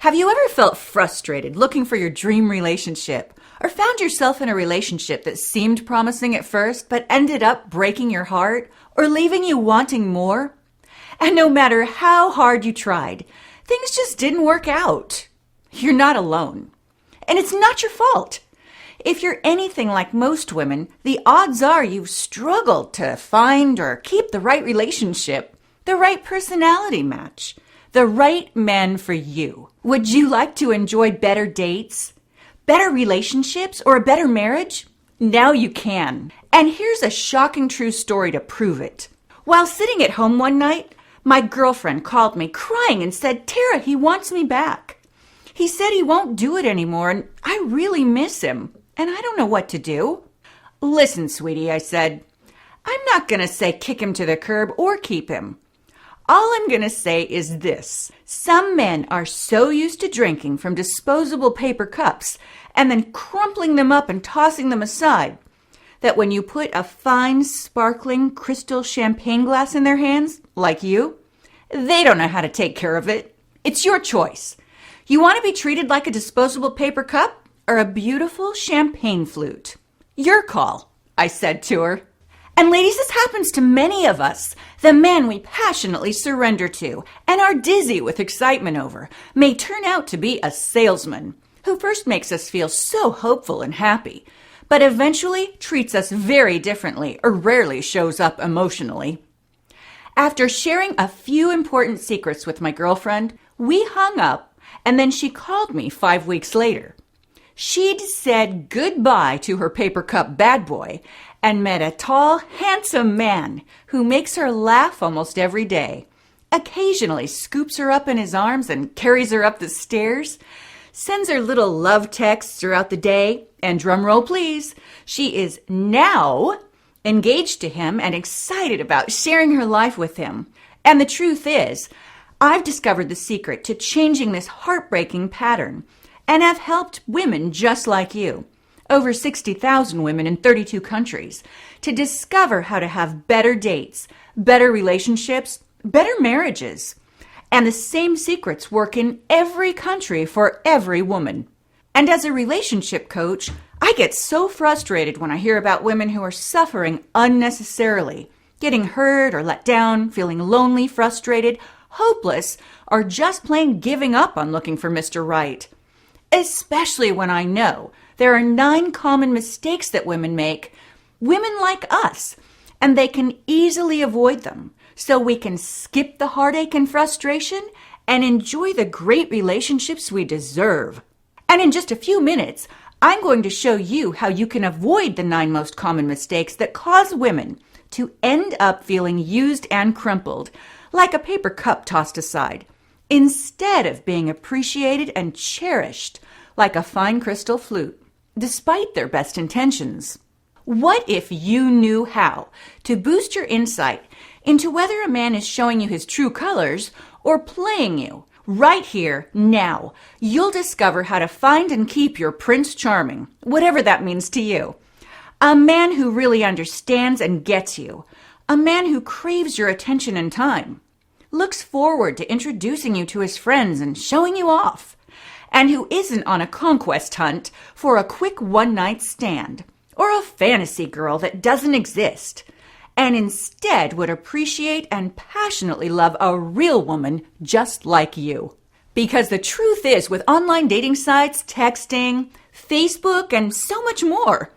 Have you ever felt frustrated looking for your dream relationship, or found yourself in a relationship that seemed promising at first but ended up breaking your heart or leaving you wanting more? And no matter how hard you tried, things just didn't work out. You're not alone. And it's not your fault. If you're anything like most women, the odds are you've struggled to find or keep the right relationship, the right personality match, the right man for you. Would you like to enjoy better dates, better relationships, or a better marriage? Now you can. And here's a shocking true story to prove it. While sitting at home one night, my girlfriend called me crying and said, "Tara, he wants me back. He said he won't do it anymore, and I really miss him, and I don't know what to do." "Listen, sweetie," I said, "I'm not going to say kick him to the curb or keep him. All I'm going to say is this. Some men are so used to drinking from disposable paper cups and then crumpling them up and tossing them aside that when you put a fine, sparkling crystal champagne glass in their hands, like you, they don't know how to take care of it. It's your choice. You want to be treated like a disposable paper cup or a beautiful champagne flute? Your call," I said to her. And ladies, this happens to many of us. The man we passionately surrender to and are dizzy with excitement over may turn out to be a salesman who first makes us feel so hopeful and happy, but eventually treats us very differently or rarely shows up emotionally. After sharing a few important secrets with my girlfriend, we hung up, and then she called me 5 weeks later. She'd said goodbye to her paper cup bad boy and met a tall, handsome man who makes her laugh almost every day, occasionally scoops her up in his arms and carries her up the stairs, sends her little love texts throughout the day, and drumroll please, she is now engaged to him and excited about sharing her life with him. And the truth is, I've discovered the secret to changing this heartbreaking pattern and have helped women just like you, over 60,000 women in 32 countries, to discover how to have better dates, better relationships, better marriages. And the same secrets work in every country for every woman. And as a relationship coach, I get so frustrated when I hear about women who are suffering unnecessarily, getting hurt or let down, feeling lonely, frustrated, hopeless, or just plain giving up on looking for Mr. Right. Especially when I know there are 9 common mistakes that women make, women like us, and they can easily avoid them so we can skip the heartache and frustration and enjoy the great relationships we deserve. And in just a few minutes, I'm going to show you how you can avoid the 9 most common mistakes that cause women to end up feeling used and crumpled, like a paper cup tossed aside, instead of being appreciated and cherished like a fine crystal flute, despite their best intentions. What if you knew how to boost your insight into whether a man is showing you his true colors or playing you? Right here, now, you'll discover how to find and keep your Prince Charming, whatever that means to you. A man who really understands and gets you. A man who craves your attention and time. Looks forward to introducing you to his friends and showing you off. And who isn't on a conquest hunt for a quick one-night stand or a fantasy girl that doesn't exist, and instead would appreciate and passionately love a real woman just like you. Because the truth is, with online dating sites, texting, Facebook, and so much more,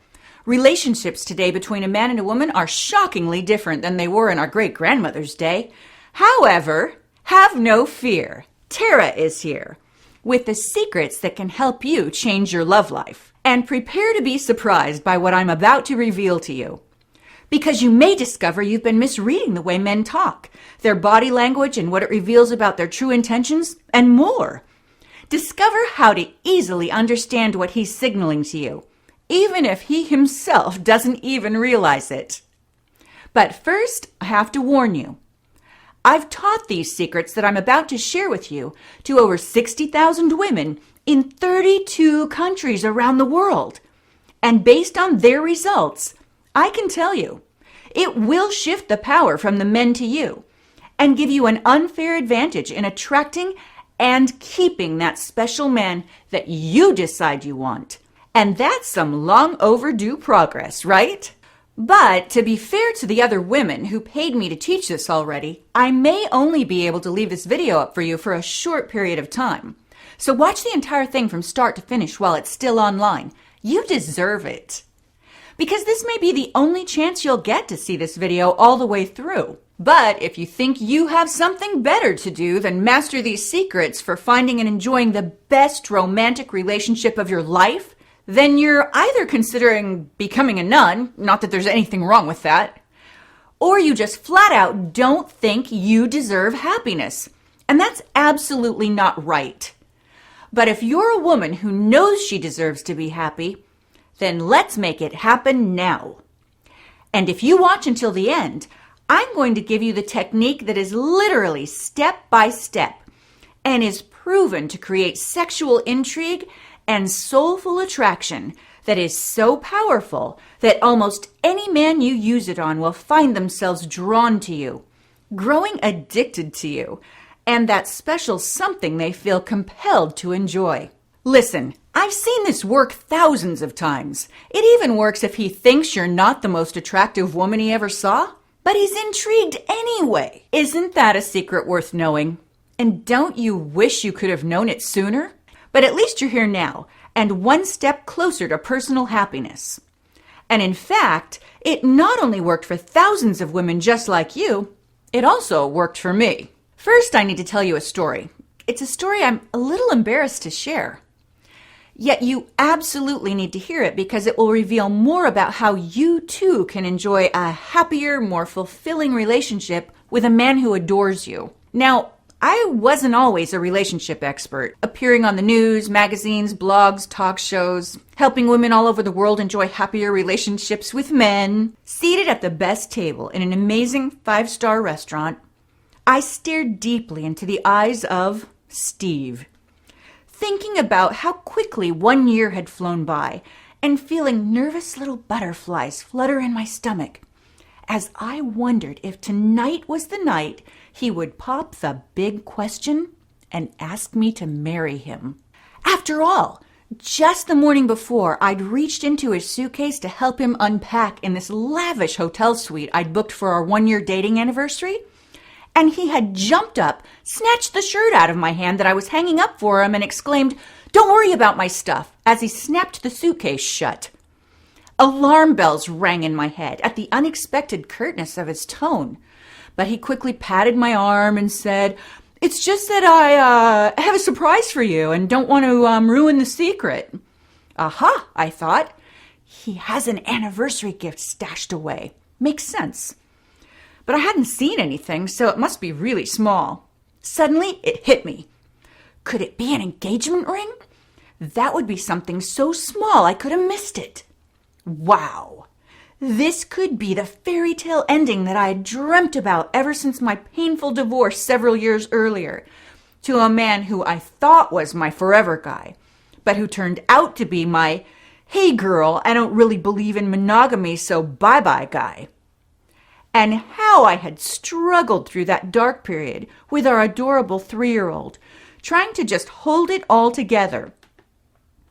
relationships today between a man and a woman are shockingly different than they were in our great-grandmother's day. However, have no fear. Tara is here with the secrets that can help you change your love life. And prepare to be surprised by what I'm about to reveal to you. Because you may discover you've been misreading the way men talk, their body language and what it reveals about their true intentions, and more. Discover how to easily understand what he's signaling to you, even if he himself doesn't even realize it. But first, I have to warn you. I've taught these secrets that I'm about to share with you to over 60,000 women in 32 countries around the world. And based on their results, I can tell you, it will shift the power from the men to you and give you an unfair advantage in attracting and keeping that special man that you decide you want. And that's some long overdue progress, right? But to be fair to the other women who paid me to teach this already, I may only be able to leave this video up for you for a short period of time. So watch the entire thing from start to finish while it's still online. You deserve it. Because this may be the only chance you'll get to see this video all the way through. But if you think you have something better to do than master these secrets for finding and enjoying the best romantic relationship of your life, then you're either considering becoming a nun, not that there's anything wrong with that, or you just flat out don't think you deserve happiness. And that's absolutely not right. But if you're a woman who knows she deserves to be happy, then let's make it happen now. And if you watch until the end, I'm going to give you the technique that is literally step by step and is proven to create sexual intrigue and soulful attraction that is so powerful that almost any man you use it on will find themselves drawn to you, growing addicted to you, and that special something they feel compelled to enjoy. Listen, I've seen this work thousands of times. It even works if he thinks you're not the most attractive woman he ever saw, but he's intrigued anyway. Isn't that a secret worth knowing? And don't you wish you could have known it sooner? But at least you're here now, and one step closer to personal happiness. And in fact, it not only worked for thousands of women just like you, it also worked for me. First, I need to tell you a story. It's a story I'm a little embarrassed to share. Yet you absolutely need to hear it because it will reveal more about how you too can enjoy a happier, more fulfilling relationship with a man who adores you. Now, I wasn't always a relationship expert, appearing on the news, magazines, blogs, talk shows, helping women all over the world enjoy happier relationships with men. Seated at the best table in an amazing 5-star restaurant, I stared deeply into the eyes of Steve, thinking about how quickly 1 year had flown by and feeling nervous little butterflies flutter in my stomach as I wondered if tonight was the night he would pop the big question and ask me to marry him. After all, just the morning before, I'd reached into his suitcase to help him unpack in this lavish hotel suite I'd booked for our 1-year dating anniversary, and he had jumped up, snatched the shirt out of my hand that I was hanging up for him, and exclaimed, "Don't worry about my stuff," as he snapped the suitcase shut. Alarm bells rang in my head at the unexpected curtness of his tone, but he quickly patted my arm and said, "It's just that I have a surprise for you and don't want to ruin the secret." Aha, I thought. He has an anniversary gift stashed away. Makes sense. But I hadn't seen anything, so it must be really small. Suddenly, it hit me. Could it be an engagement ring? That would be something so small I could have missed it. Wow. This could be the fairy tale ending that I had dreamt about ever since my painful divorce several years earlier, to a man who I thought was my forever guy, but who turned out to be my, "Hey girl, I don't really believe in monogamy, so bye-bye" guy. And how I had struggled through that dark period with our adorable 3-year-old, trying to just hold it all together,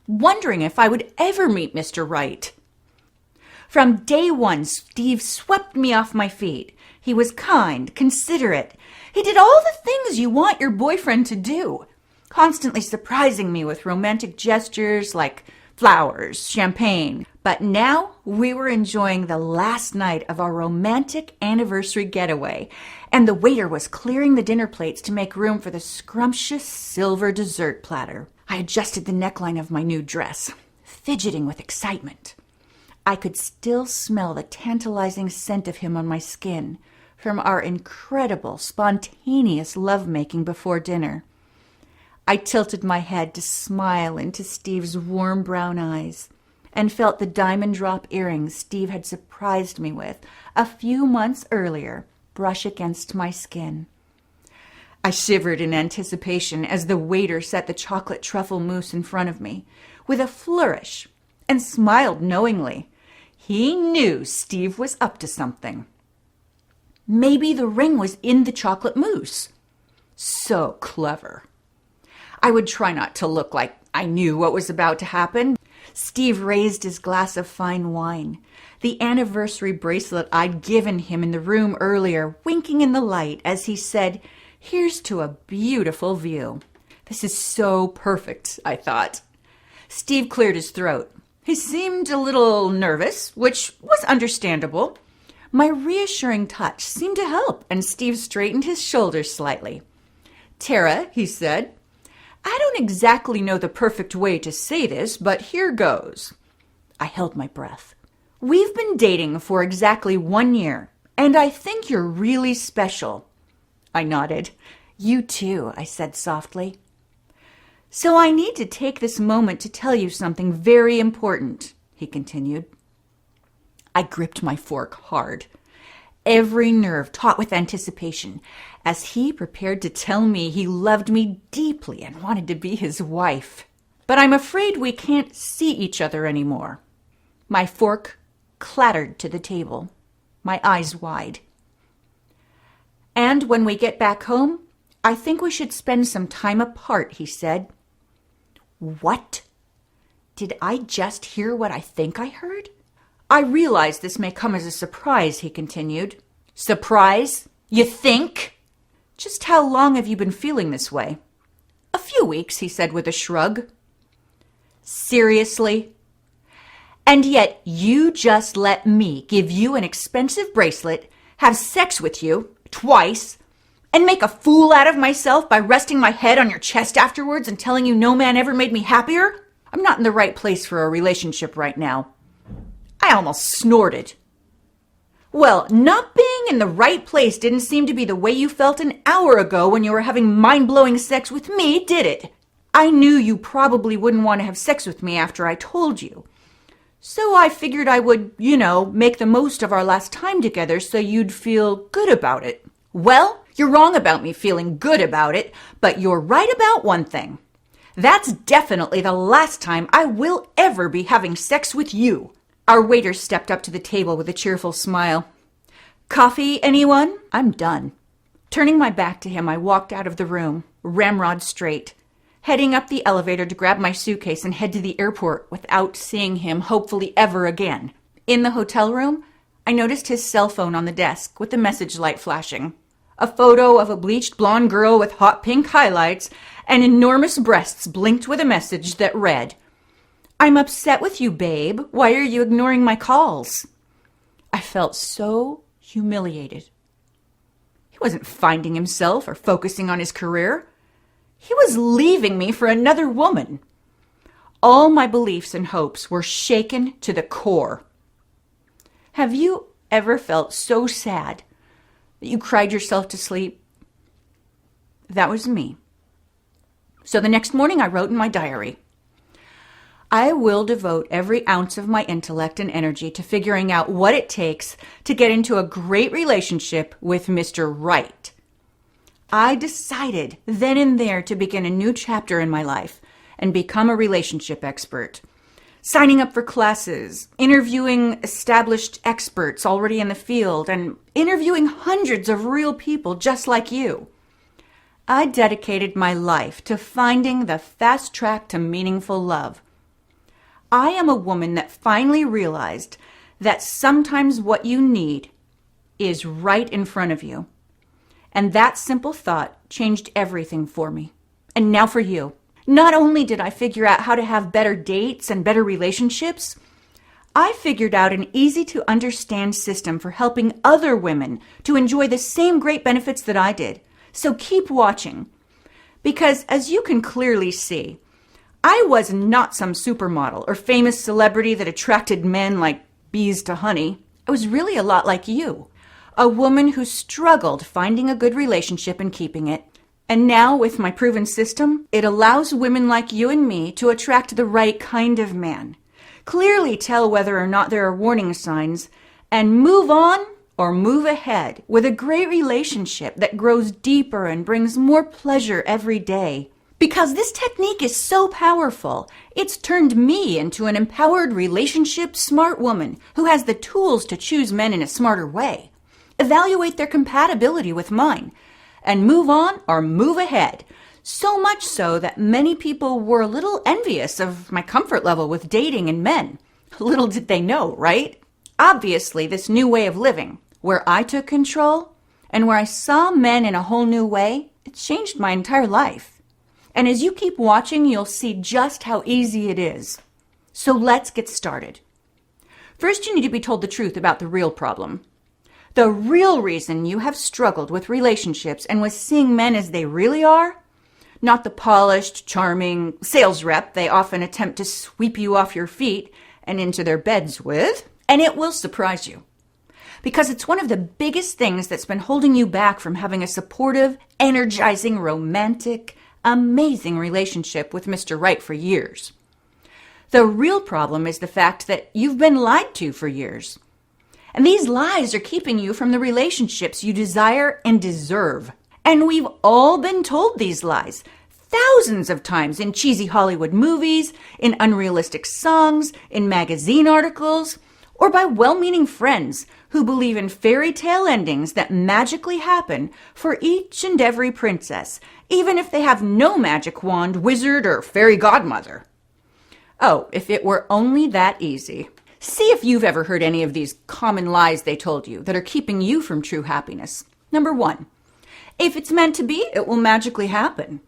wondering if I would ever meet Mr. Right. From day one, Steve swept me off my feet. He was kind, considerate. He did all the things you want your boyfriend to do, constantly surprising me with romantic gestures like flowers, champagne. But now we were enjoying the last night of our romantic anniversary getaway, and the waiter was clearing the dinner plates to make room for the scrumptious silver dessert platter. I adjusted the neckline of my new dress, fidgeting with excitement. I could still smell the tantalizing scent of him on my skin from our incredible, spontaneous lovemaking before dinner. I tilted my head to smile into Steve's warm brown eyes and felt the diamond drop earrings Steve had surprised me with a few months earlier brush against my skin. I shivered in anticipation as the waiter set the chocolate truffle mousse in front of me with a flourish and smiled knowingly. He knew Steve was up to something. Maybe the ring was in the chocolate mousse. So clever. I would try not to look like I knew what was about to happen. Steve raised his glass of fine wine, the anniversary bracelet I'd given him in the room earlier, winking in the light as he said, "Here's to a beautiful view." This is so perfect, I thought. Steve cleared his throat. He seemed a little nervous, which was understandable. My reassuring touch seemed to help, and Steve straightened his shoulders slightly. "Tara," he said, "I don't exactly know the perfect way to say this, but here goes." I held my breath. "We've been dating for exactly 1 year, and I think you're really special." I nodded. "You too," I said softly. "So I need to take this moment to tell you something very important," he continued. I gripped my fork hard, every nerve taut with anticipation, as he prepared to tell me he loved me deeply and wanted to be his wife. "But I'm afraid we can't see each other anymore." My fork clattered to the table, my eyes wide. "And when we get back home, I think we should spend some time apart," he said. What? Did I just hear what I think I heard? "I realize this may come as a surprise," he continued. "Surprise? You think?" "Just how long have you been feeling this way?" "A few weeks," he said with a shrug. "Seriously? And yet you just let me give you an expensive bracelet, have sex with you twice, and make a fool out of myself by resting my head on your chest afterwards and telling you no man ever made me happier? I'm not in the right place for a relationship right now." I almost snorted. "Well, not being in the right place didn't seem to be the way you felt an hour ago when you were having mind-blowing sex with me, did it? I knew you probably wouldn't want to have sex with me after I told you. So I figured I would, make the most of our last time together so you'd feel good about it." "Well, you're wrong about me feeling good about it, but you're right about one thing. That's definitely the last time I will ever be having sex with you." Our waiter stepped up to the table with a cheerful smile. "Coffee, anyone? I'm done." Turning my back to him, I walked out of the room, ramrod straight, heading up the elevator to grab my suitcase and head to the airport without seeing him, hopefully ever again. In the hotel room, I noticed his cell phone on the desk with the message light flashing. A photo of a bleached blonde girl with hot pink highlights and enormous breasts blinked with a message that read, "I'm upset with you, babe. Why are you ignoring my calls?" I felt so humiliated. He wasn't finding himself or focusing on his career. He was leaving me for another woman. All my beliefs and hopes were shaken to the core. Have you ever felt so sad that you cried yourself to sleep? That was me. So the next morning I wrote in my diary, "I will devote every ounce of my intellect and energy to figuring out what it takes to get into a great relationship with Mr. Right." I decided then and there to begin a new chapter in my life and become a relationship expert, signing up for classes, interviewing established experts already in the field, and interviewing hundreds of real people just like you. I dedicated my life to finding the fast track to meaningful love. I am a woman that finally realized that sometimes what you need is right in front of you. And that simple thought changed everything for me. And now for you. Not only did I figure out how to have better dates and better relationships, I figured out an easy-to-understand system for helping other women to enjoy the same great benefits that I did. So keep watching. Because as you can clearly see, I was not some supermodel or famous celebrity that attracted men like bees to honey. I was really a lot like you. A woman who struggled finding a good relationship and keeping it. And now, with my proven system, it allows women like you and me to attract the right kind of man, clearly tell whether or not there are warning signs, and move on or move ahead with a great relationship that grows deeper and brings more pleasure every day. Because this technique is so powerful, it's turned me into an empowered relationship smart woman who has the tools to choose men in a smarter way, evaluate their compatibility with mine, and move on or move ahead So much so that many people were a little envious of my comfort level with dating and men. Little did they know, right? Obviously, this new way of living, where I took control and where I saw men in a whole new way, it changed my entire life. And as you keep watching, you'll see just how easy it is. So let's get started. First, you need to be told the truth about the real problem. The real reason you have struggled with relationships and with seeing men as they really are, not the polished, charming sales rep they often attempt to sweep you off your feet and into their beds with, and it will surprise you. Because it's one of the biggest things that's been holding you back from having a supportive, energizing, romantic, amazing relationship with Mr. Right for years. The real problem is the fact that you've been lied to for years. And these lies are keeping you from the relationships you desire and deserve. And we've all been told these lies thousands of times in cheesy Hollywood movies, in unrealistic songs, in magazine articles, or by well-meaning friends who believe in fairy tale endings that magically happen for each and every princess, even if they have no magic wand, wizard, or fairy godmother. Oh, if it were only that easy. See if you've ever heard any of these common lies they told you that are keeping you from true happiness. Number 1, if it's meant to be, it will magically happen.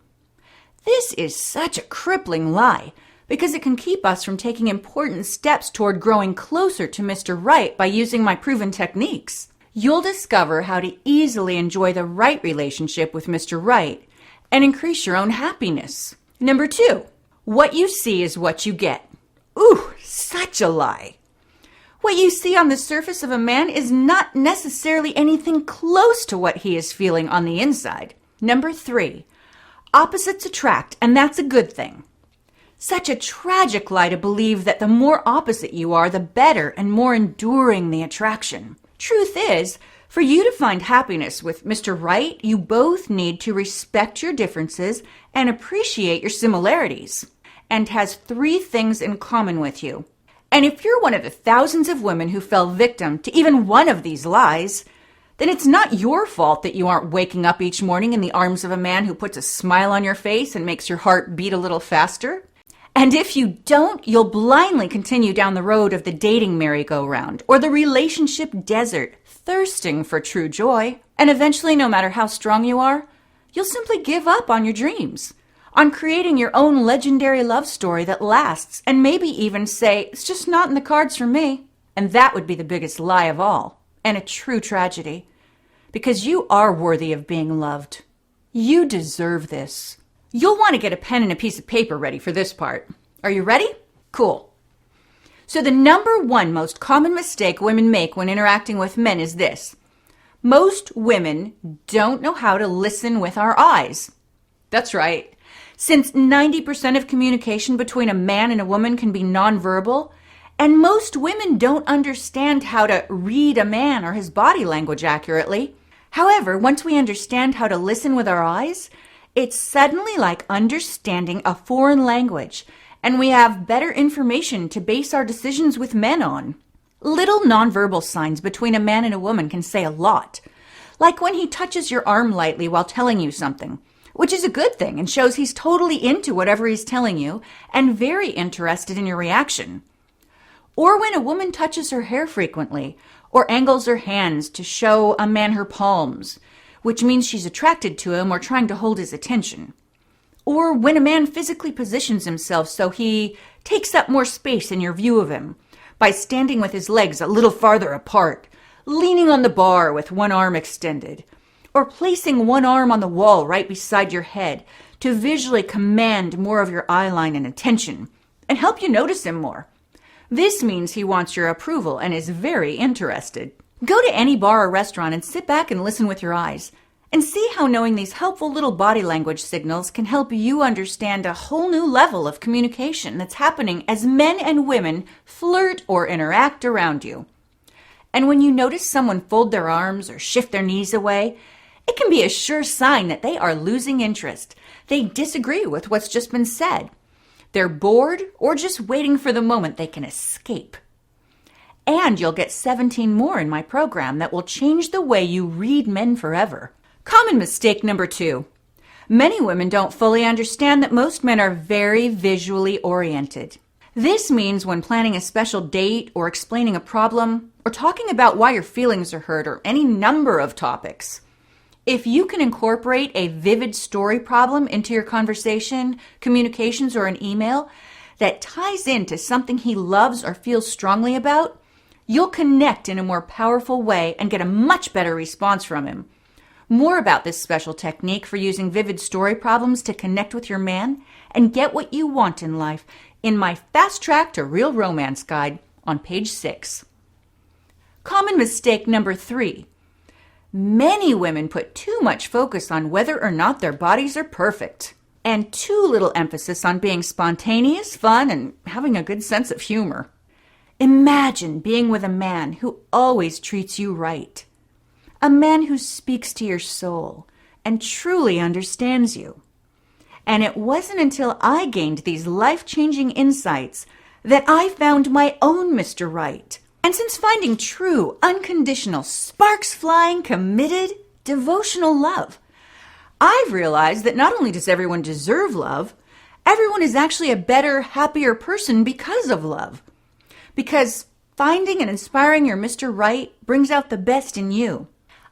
This is such a crippling lie because it can keep us from taking important steps toward growing closer to Mr. Right by using my proven techniques. You'll discover how to easily enjoy the right relationship with Mr. Right and increase your own happiness. Number 2, what you see is what you get. Ooh, such a lie. What you see on the surface of a man is not necessarily anything close to what he is feeling on the inside. Number 3, opposites attract, and that's a good thing. Such a tragic lie to believe that the more opposite you are, the better and more enduring the attraction. Truth is, for you to find happiness with Mr. Right, you both need to respect your differences and appreciate your similarities, and has 3 things in common with you. And if you're one of the thousands of women who fell victim to even one of these lies, then it's not your fault that you aren't waking up each morning in the arms of a man who puts a smile on your face and makes your heart beat a little faster. And if you don't, you'll blindly continue down the road of the dating merry-go-round or the relationship desert, thirsting for true joy. And eventually, no matter how strong you are, you'll simply give up on your dreams, on creating your own legendary love story that lasts, and maybe even say, it's just not in the cards for me. And that would be the biggest lie of all, and a true tragedy, because you are worthy of being loved. You deserve this. You'll want to get a pen and a piece of paper ready for this part. Are you ready? Cool. So the number 1 most common mistake women make when interacting with men is this. Most women don't know how to listen with our eyes. That's right. Since 90% of communication between a man and a woman can be nonverbal, and most women don't understand how to read a man or his body language accurately. However, once we understand how to listen with our eyes, it's suddenly like understanding a foreign language, and we have better information to base our decisions with men on. Little nonverbal signs between a man and a woman can say a lot, like when he touches your arm lightly while telling you something, which is a good thing and shows he's totally into whatever he's telling you and very interested in your reaction. Or when a woman touches her hair frequently or angles her hands to show a man her palms, which means she's attracted to him or trying to hold his attention. Or when a man physically positions himself so he takes up more space in your view of him by standing with his legs a little farther apart, leaning on the bar with one arm extended, or placing one arm on the wall right beside your head to visually command more of your eye line and attention and help you notice him more. This means he wants your approval and is very interested. Go to any bar or restaurant and sit back and listen with your eyes, and see how knowing these helpful little body language signals can help you understand a whole new level of communication that's happening as men and women flirt or interact around you. And when you notice someone fold their arms or shift their knees away, it can be a sure sign that they are losing interest. They disagree with what's just been said. They're bored or just waiting for the moment they can escape. And you'll get 17 more in my program that will change the way you read men forever. Common mistake number 2. Many women don't fully understand that most men are very visually oriented. This means when planning a special date or explaining a problem or talking about why your feelings are hurt or any number of topics. If you can incorporate a vivid story problem into your conversation, communications, or an email that ties into something he loves or feels strongly about, you'll connect in a more powerful way and get a much better response from him. More about this special technique for using vivid story problems to connect with your man and get what you want in life in my Fast Track to Real Romance guide on page 6. Common mistake number 3. Many women put too much focus on whether or not their bodies are perfect, and too little emphasis on being spontaneous, fun, and having a good sense of humor. Imagine being with a man who always treats you right. A man who speaks to your soul and truly understands you. And it wasn't until I gained these life-changing insights that I found my own Mr. Right. And since finding true, unconditional, sparks-flying, committed, devotional love, I've realized that not only does everyone deserve love, everyone is actually a better, happier person because of love. Because finding and inspiring your Mr. Right brings out the best in you.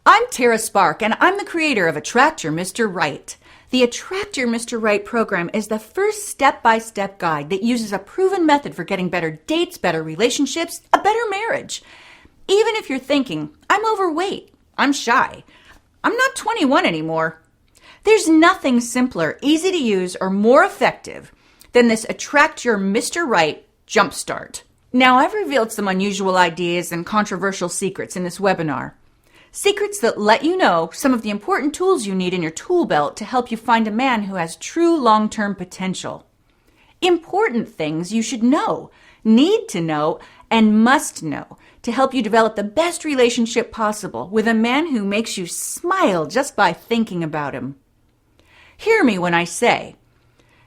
I'm Tara Spark, and I'm the creator of Attract Your Mr. Right. The Attract Your Mr. Right program is the first step-by-step guide that uses a proven method for getting better dates, better relationships, a better marriage. Even if you're thinking, I'm overweight, I'm shy, I'm not 21 anymore. There's nothing simpler, easy to use, or more effective than this Attract Your Mr. Right Jumpstart. Now, I've revealed some unusual ideas and controversial secrets in this webinar. Secrets that let you know some of the important tools you need in your tool belt to help you find a man who has true long-term potential. Important things you should know, need to know, and must know to help you develop the best relationship possible with a man who makes you smile just by thinking about him. Hear me when I say,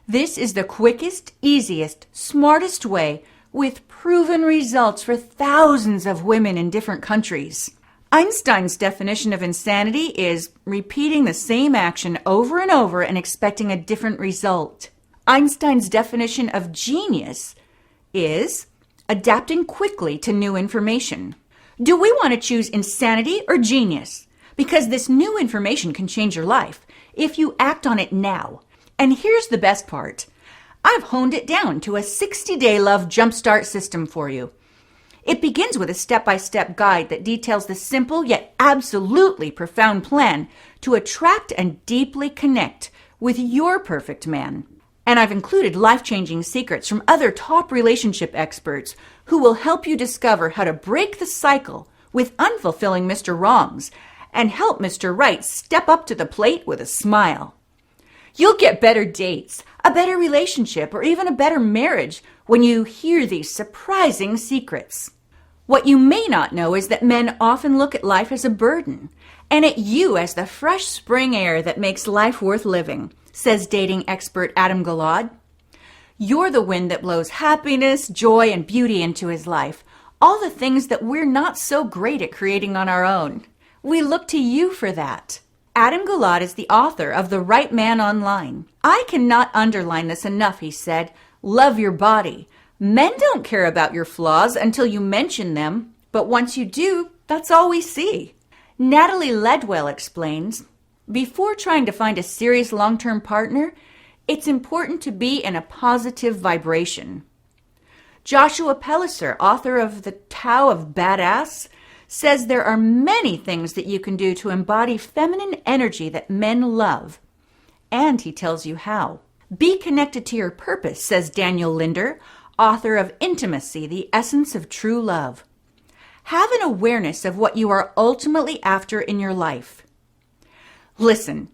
this is the quickest, easiest, smartest way with proven results for thousands of women in different countries. Einstein's definition of insanity is repeating the same action over and over and expecting a different result. Einstein's definition of genius is adapting quickly to new information. Do we want to choose insanity or genius? Because this new information can change your life if you act on it now. And here's the best part. I've honed it down to a 60-day love jumpstart system for you. It begins with a step-by-step guide that details the simple yet absolutely profound plan to attract and deeply connect with your perfect man. And I've included life-changing secrets from other top relationship experts who will help you discover how to break the cycle with unfulfilling Mr. Wrongs and help Mr. Right step up to the plate with a smile. You'll get better dates, a better relationship, or even a better marriage when you hear these surprising secrets. What you may not know is that men often look at life as a burden, and at you as the fresh spring air that makes life worth living, says dating expert Adam Gilad. You're the wind that blows happiness, joy, and beauty into his life, all the things that we're not so great at creating on our own. We look to you for that. Adam Gilad is the author of The Right Man Online. I cannot underline this enough, he said. Love your body. Men don't care about your flaws until you mention them, but once you do, that's all we see. Natalie Ledwell explains, before trying to find a serious long-term partner, it's important to be in a positive vibration. Joshua Pellicer, author of The Tao of Badass, says there are many things that you can do to embody feminine energy that men love. And he tells you how. Be connected to your purpose, says Daniel Linder, author of Intimacy, the Essence of True Love. Have an awareness of what you are ultimately after in your life. Listen,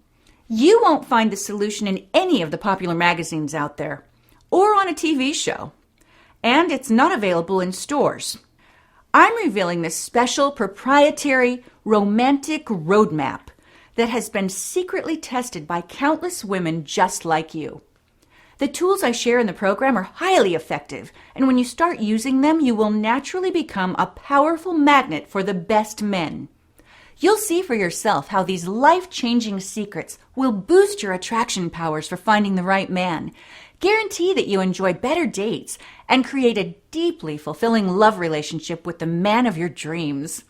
you won't find the solution in any of the popular magazines out there, or on a TV show. And it's not available in stores. I'm revealing this special, proprietary, romantic roadmap that has been secretly tested by countless women just like you. The tools I share in the program are highly effective, and when you start using them, you will naturally become a powerful magnet for the best men. You'll see for yourself how these life-changing secrets will boost your attraction powers for finding the right man, guarantee that you enjoy better dates, and create a deeply fulfilling love relationship with the man of your dreams.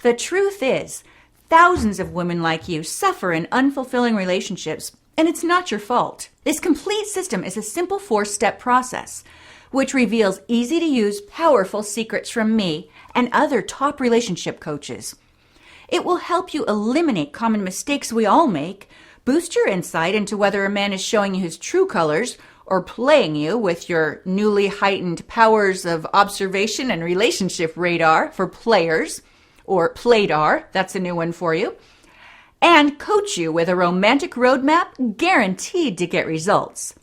The truth is, thousands of women like you suffer in unfulfilling relationships, and it's not your fault. This complete system is a simple 4-step process, which reveals easy-to-use, powerful secrets from me and other top relationship coaches. It will help you eliminate common mistakes we all make, boost your insight into whether a man is showing you his true colors or playing you with your newly heightened powers of observation and relationship radar for players, or PLADAR, that's a new one for you, and coach you with a romantic roadmap guaranteed to get results.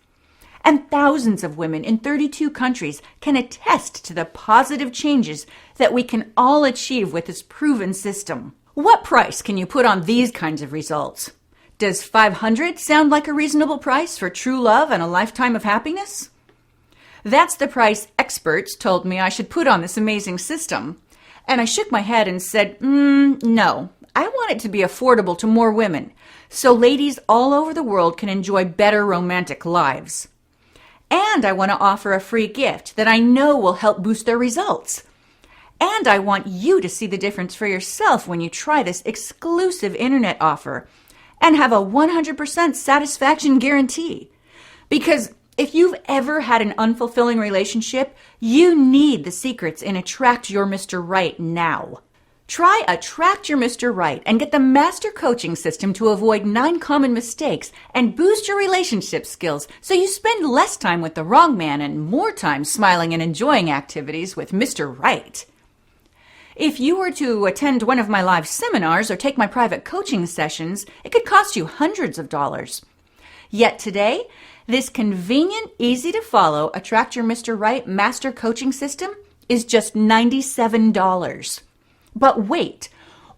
And thousands of women in 32 countries can attest to the positive changes that we can all achieve with this proven system. What price can you put on these kinds of results? Does $500 sound like a reasonable price for true love and a lifetime of happiness? That's the price experts told me I should put on this amazing system. And I shook my head and said, no, I want it to be affordable to more women, so ladies all over the world can enjoy better romantic lives. And I want to offer a free gift that I know will help boost their results. And I want you to see the difference for yourself when you try this exclusive internet offer and have a 100% satisfaction guarantee. Because if you've ever had an unfulfilling relationship, you need the secrets in Attract Your Mr. Right now. Try Attract Your Mr. Right and get the master coaching system to avoid 9 common mistakes and boost your relationship skills so you spend less time with the wrong man and more time smiling and enjoying activities with Mr. Right. If you were to attend one of my live seminars or take my private coaching sessions, it could cost you hundreds of dollars. Yet today, this convenient, easy-to-follow Attract Your Mr. Right master coaching system is just $97. But wait,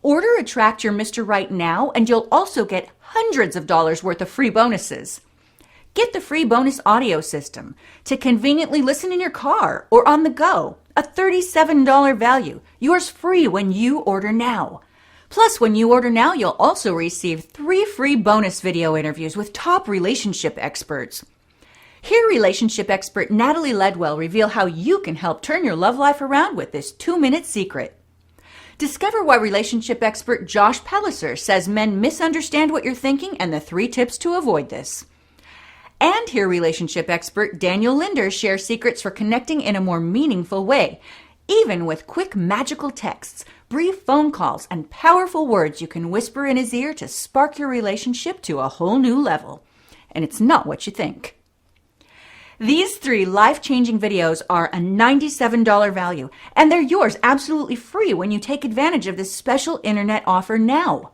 order Attract Your Mr. Right now and you'll also get hundreds of dollars worth of free bonuses. Get the free bonus audio system to conveniently listen in your car or on the go, a $37 value, yours free when you order now. Plus, when you order now, you'll also receive 3 free bonus video interviews with top relationship experts. Hear relationship expert Natalie Ledwell reveal how you can help turn your love life around with this 2-minute secret. Discover why relationship expert Josh Pelliser says men misunderstand what you're thinking and the 3 tips to avoid this. And hear relationship expert Daniel Linder share secrets for connecting in a more meaningful way, even with quick magical texts, brief phone calls, and powerful words you can whisper in his ear to spark your relationship to a whole new level. And it's not what you think. These 3 life-changing videos are a $97 value, and they're yours absolutely free when you take advantage of this special internet offer now.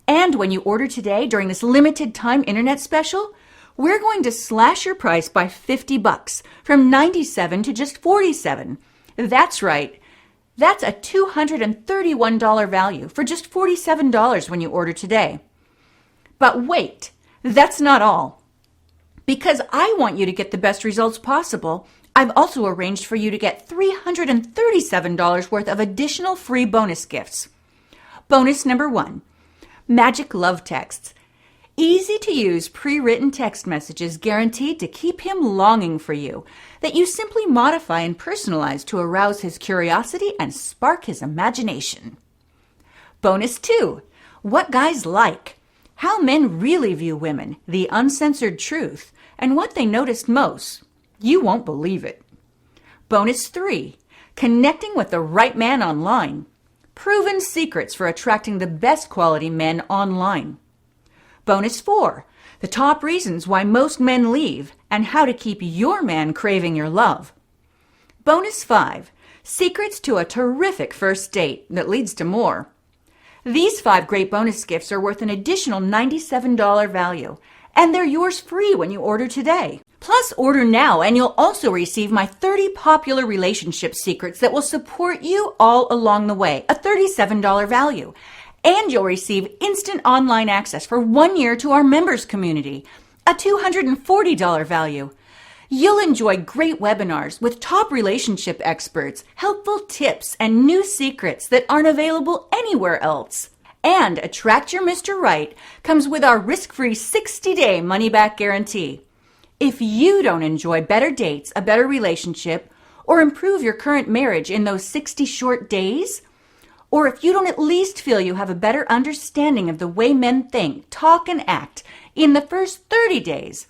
And when you order today during this limited time internet special, we're going to slash your price by $50 from $97 to just $47. That's right. That's a $231 value for just $47 when you order today. But wait, that's not all. Because I want you to get the best results possible, I've also arranged for you to get $337 worth of additional free bonus gifts. Bonus number 1, Magic Love Texts. Easy to use pre-written text messages guaranteed to keep him longing for you, that you simply modify and personalize to arouse his curiosity and spark his imagination. Bonus 2, What Guys Like. How men really view women, the uncensored truth, and what they noticed most. You won't believe it. Bonus 3, Connecting with the Right Man Online. Proven secrets for attracting the best quality men online. Bonus 4, The Top Reasons Why Most Men Leave and How to Keep Your Man Craving Your Love. Bonus 5, Secrets to a Terrific First Date that Leads to More. These 5 great bonus gifts are worth an additional $97 value, and they're yours free when you order today. Plus, order now and you'll also receive my 30 popular relationship secrets that will support you all along the way, a $37 value. And you'll receive instant online access for 1 year to our members community, a $240 value. You'll enjoy great webinars with top relationship experts, helpful tips, and new secrets that aren't available anywhere else. And Attract Your Mr. Right comes with our risk-free 60-day money-back guarantee. If you don't enjoy better dates, a better relationship, or improve your current marriage in those 60 short days, or if you don't at least feel you have a better understanding of the way men think, talk, and act in the first 30 days,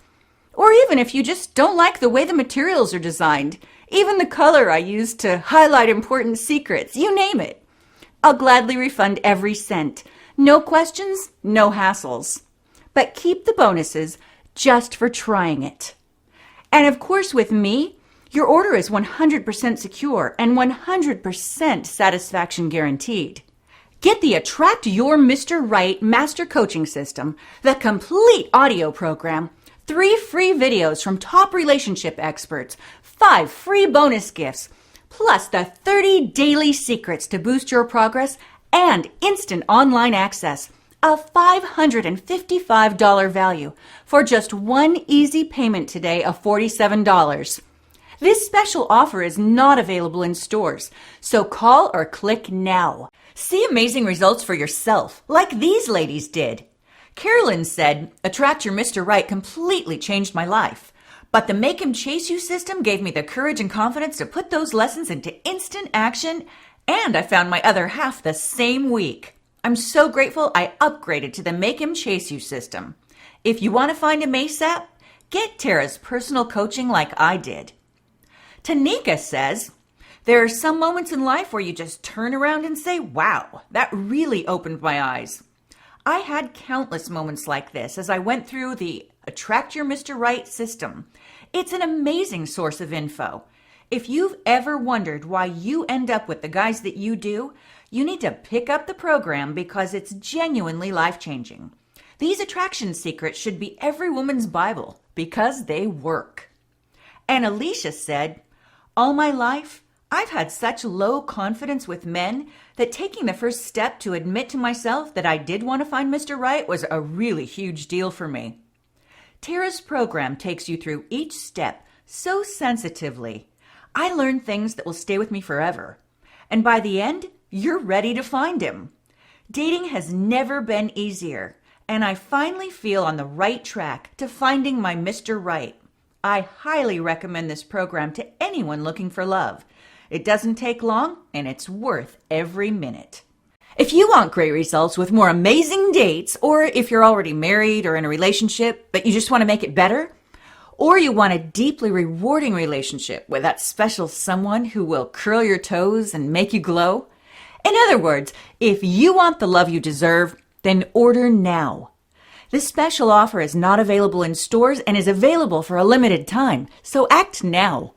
or even if you just don't like the way the materials are designed, even the color I used to highlight important secrets, you name it, I'll gladly refund every cent. No questions, no hassles. But keep the bonuses just for trying it. And of course, with me, your order is 100% secure and 100% satisfaction guaranteed. Get the Attract Your Mr. Right Master Coaching System, the complete audio program, 3 free videos from top relationship experts, 5 free bonus gifts, plus the 30 daily secrets to boost your progress and instant online access, a $555 value for just one easy payment today of $47. This special offer is not available in stores, so call or click now. See amazing results for yourself, like these ladies did. Carolyn said, Attract Your Mr. Right completely changed my life, but the Make Him Chase You system gave me the courage and confidence to put those lessons into instant action, and I found my other half the same week. I'm so grateful I upgraded to the Make Him Chase You system. If you want to find him ASAP, get Tara's personal coaching like I did. Tanika says, there are some moments in life where you just turn around and say, wow, that really opened my eyes. I had countless moments like this as I went through the Attract Your Mr. Right system. It's an amazing source of info. If you've ever wondered why you end up with the guys that you do, you need to pick up the program because it's genuinely life-changing. These attraction secrets should be every woman's Bible because they work. And Alicia said, all my life, I've had such low confidence with men that taking the first step to admit to myself that I did want to find Mr. Right was a really huge deal for me. Tara's program takes you through each step so sensitively. I learned things that will stay with me forever. And by the end, you're ready to find him. Dating has never been easier, and I finally feel on the right track to finding my Mr. Right. I highly recommend this program to anyone looking for love. It doesn't take long, and it's worth every minute. If you want great results with more amazing dates, or if you're already married or in a relationship, but you just want to make it better, or you want a deeply rewarding relationship with that special someone who will curl your toes and make you glow, in other words, if you want the love you deserve, then order now. This special offer is not available in stores and is available for a limited time, so act now.